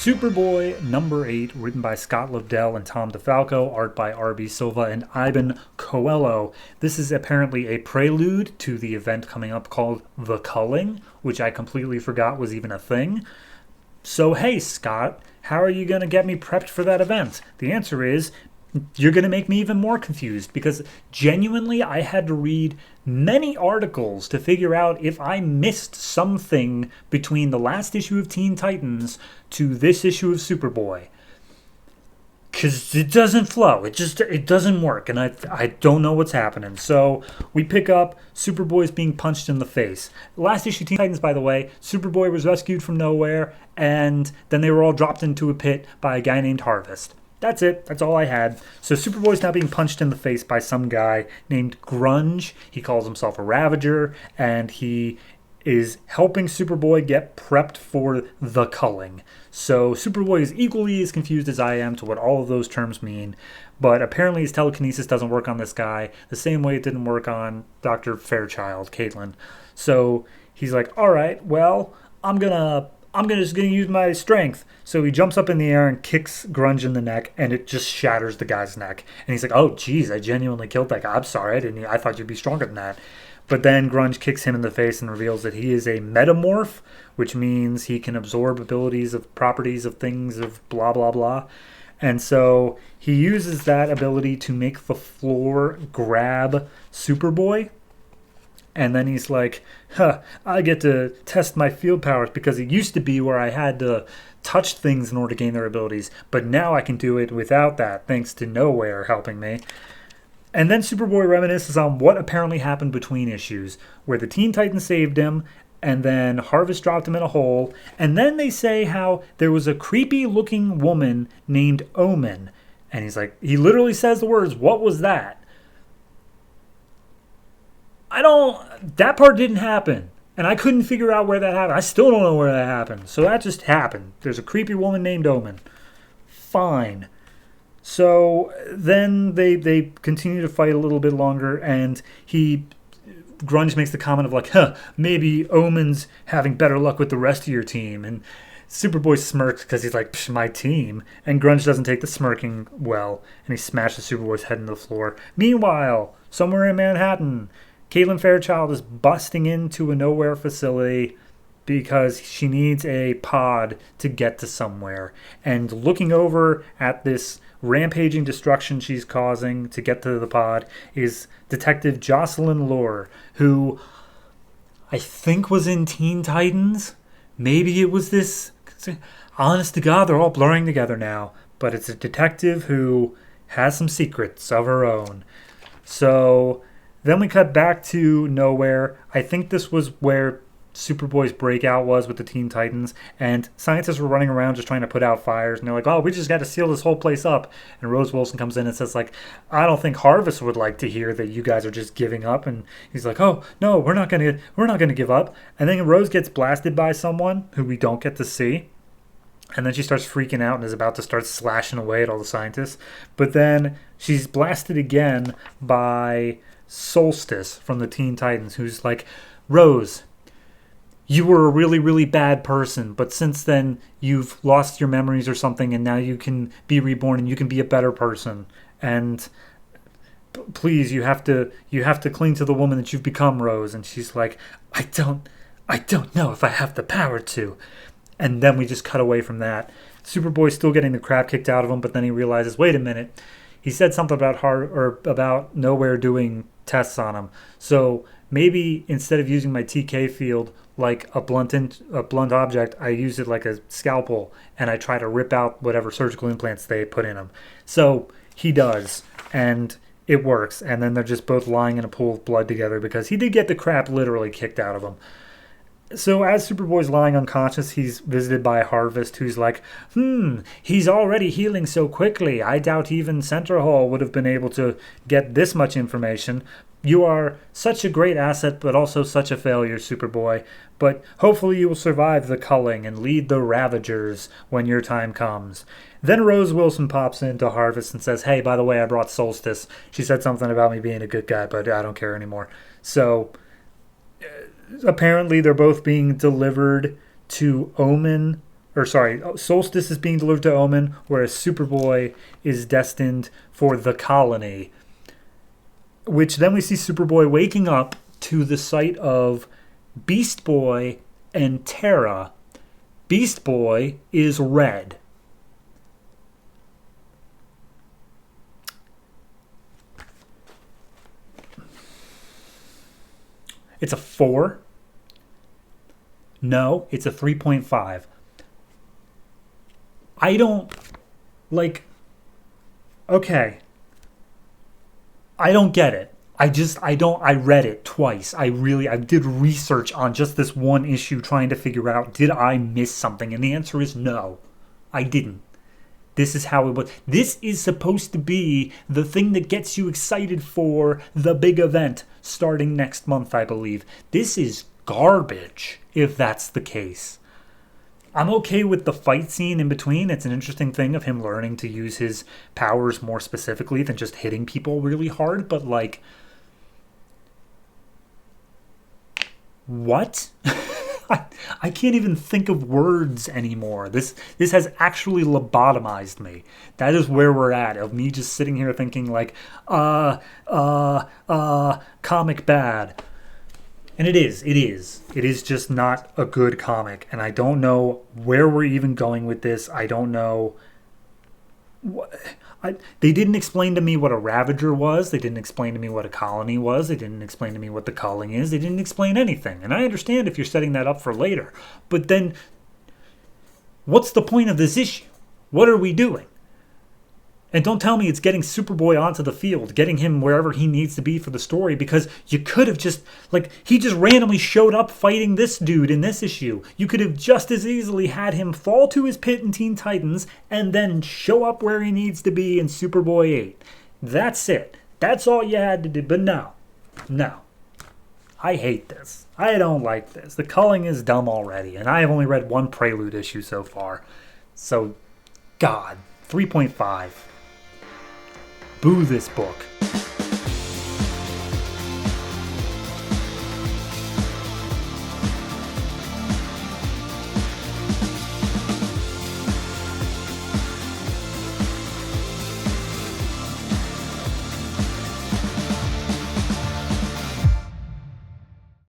Superboy number 8, written by Scott Lobdell and Tom DeFalco, art by R.B. Silva and Ivan Coelho. This is apparently a prelude to the event coming up called The Culling, which I completely forgot was even a thing. So hey, Scott, how are you going to get me prepped for that event? The answer is, you're going to make me even more confused, because genuinely I had to read many articles to figure out if I missed something between the last issue of Teen Titans to this issue of Superboy. Because it doesn't flow. It doesn't work, and I don't know what's happening. So we pick up Superboy's being punched in the face. Last issue of Teen Titans, by the way, Superboy was rescued from nowhere, and then they were all dropped into a pit by a guy named Harvest. That's it. That's all I had. So Superboy's now being punched in the face by some guy named Grunge. He calls himself a Ravager, and he is helping Superboy get prepped for the culling. So Superboy is equally as confused as I am to what all of those terms mean, but apparently his telekinesis doesn't work on this guy the same way it didn't work on Dr. Fairchild, Caitlin. So he's like, all right, well, I'm just gonna use my strength. So he jumps up in the air and kicks Grunge in the neck, and it just shatters the guy's neck. And he's like, "Oh, geez, I genuinely killed that guy. I'm sorry, I thought you'd be stronger than that." But then Grunge kicks him in the face and reveals that he is a metamorph, which means he can absorb properties of things of blah blah blah. And so he uses that ability to make the floor grab Superboy. And then he's like, I get to test my field powers, because it used to be where I had to touch things in order to gain their abilities. But now I can do it without that, thanks to Nowhere helping me. And then Superboy reminisces on what apparently happened between issues, where the Teen Titans saved him, and then Harvest dropped him in a hole. And then they say how there was a creepy-looking woman named Omen. And he's like, he literally says the words, "What was that?" That part didn't happen. And I couldn't figure out where that happened. I still don't know where that happened. So that just happened. There's a creepy woman named Omen. Fine. So then they continue to fight a little bit longer, and Grunge makes the comment of like, maybe Omen's having better luck with the rest of your team. And Superboy smirks because he's like, my team. And Grunge doesn't take the smirking well, and he smashes Superboy's head into the floor. Meanwhile, somewhere in Manhattan, Caitlin Fairchild is busting into a Nowhere facility because she needs a pod to get to somewhere. And looking over at this rampaging destruction she's causing to get to the pod is Detective Jocelyn Lore, who I think was in Teen Titans. Maybe it was this. Honest to God, they're all blurring together now. But it's a detective who has some secrets of her own. So then we cut back to Nowhere. I think this was where Superboy's breakout was with the Teen Titans, and scientists were running around just trying to put out fires, and they're like, "Oh, we just got to seal this whole place up." And Rose Wilson comes in and says, like, "I don't think Harvest would like to hear that you guys are just giving up." And he's like, "Oh no, we're not gonna give up." And then Rose gets blasted by someone who we don't get to see. And then she starts freaking out and is about to start slashing away at all the scientists. But then she's blasted again by Solstice from the Teen Titans, who's like, "Rose, you were a really, really bad person, but since then you've lost your memories or something, and now you can be reborn and you can be a better person. And please, you have to cling to the woman that you've become, Rose." And she's like, I don't know if I have the power to." And then we just cut away from that. Superboy's still getting the crap kicked out of him, but then he realizes, wait a minute, he said something about Nowhere doing tests on him. So maybe instead of using my TK field like a blunt object, I use it like a scalpel, and I try to rip out whatever surgical implants they put in him. So he does, and it works. And then they're just both lying in a pool of blood together because he did get the crap literally kicked out of him. So as Superboy's lying unconscious, he's visited by Harvest, who's like, he's already healing so quickly. I doubt even Center Hall would have been able to get this much information. You are such a great asset, but also such a failure, Superboy. But hopefully you will survive the culling and lead the Ravagers when your time comes. Then Rose Wilson pops into Harvest and says, "Hey, by the way, I brought Solstice. She said something about me being a good guy, but I don't care anymore." So apparently they're both being delivered to Omen or sorry, Solstice is being delivered to Omen, whereas Superboy is destined for the colony. Which then we see Superboy waking up to the sight of Beast Boy and Terra. Beast Boy is red. It's a 4. No, it's a 3.5. I don't, like, okay. I don't get it. I read it twice. I did research on just this one issue trying to figure out, did I miss something? And the answer is no, I didn't. This is how it was. This is supposed to be the thing that gets you excited for the big event starting next month, I believe. This is garbage, if that's the case. I'm okay with the fight scene in between. It's an interesting thing of him learning to use his powers more specifically than just hitting people really hard. But, like, what? I can't even think of words anymore. This has actually lobotomized me. That is where we're at, of me just sitting here thinking like, comic bad. And it is. It is just not a good comic. And I don't know where we're even going with this. I don't know. They didn't explain to me what a Ravager was. They didn't explain to me what a colony was. They didn't explain to me what the Culling is. They didn't explain anything. And I understand if you're setting that up for later. But then, what's the point of this issue? What are we doing? And don't tell me it's getting Superboy onto the field, getting him wherever he needs to be for the story, because you could have just, like, he just randomly showed up fighting this dude in this issue. You could have just as easily had him fall to his pit in Teen Titans and then show up where he needs to be in Superboy 8. That's it. That's all you had to do. But no. I hate this. I don't like this. The Culling is dumb already, and I have only read one Prelude issue so far. So, God, 3.5. Boo this book.